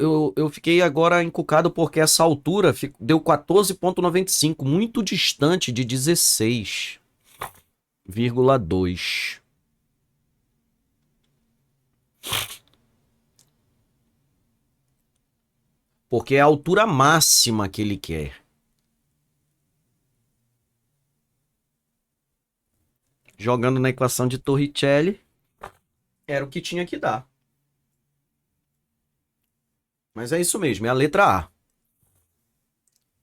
fiquei agora encucado porque essa altura deu 14,95, muito distante de 16,2. Porque é a altura máxima que ele quer. Jogando na equação de Torricelli, era o que tinha que dar. Mas é isso mesmo, é a letra A.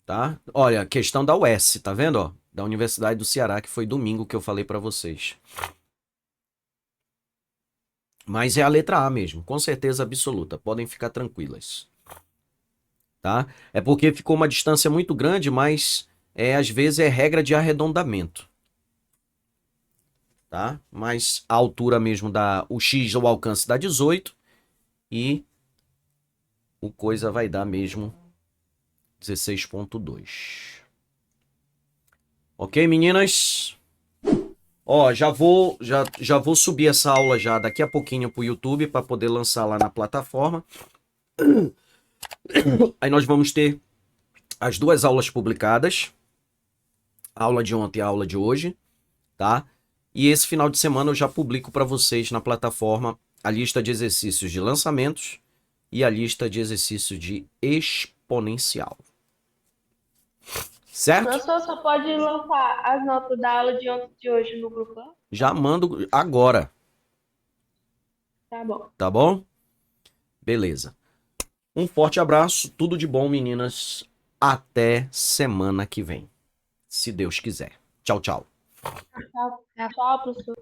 Tá? Olha, questão da UES, tá vendo, ó? Da Universidade do Ceará, que foi domingo que eu falei pra vocês. Mas é a letra A mesmo, com certeza absoluta. Podem ficar tranquilas. Tá? É porque ficou uma distância muito grande, mas às vezes é regra de arredondamento. Tá? Mas a altura mesmo o X, o alcance dá 18 e o coisa vai dar mesmo 16,2. Ok, meninas? Ó, já vou subir essa aula já daqui a pouquinho pro YouTube para poder lançar lá na plataforma. Aí nós vamos ter as duas aulas publicadas. A aula de ontem e a aula de hoje, tá? E esse final de semana eu já publico para vocês na plataforma a lista de exercícios de lançamentos e a lista de exercícios de exponencial. Certo? Professor, só pode lançar as notas da aula de ontem e de hoje no grupo? Já mando agora, Tá bom. tá bom? Beleza. Um forte abraço, tudo de bom, meninas. Até semana que vem, se Deus quiser. Tchau, tchau. Tchau, professor.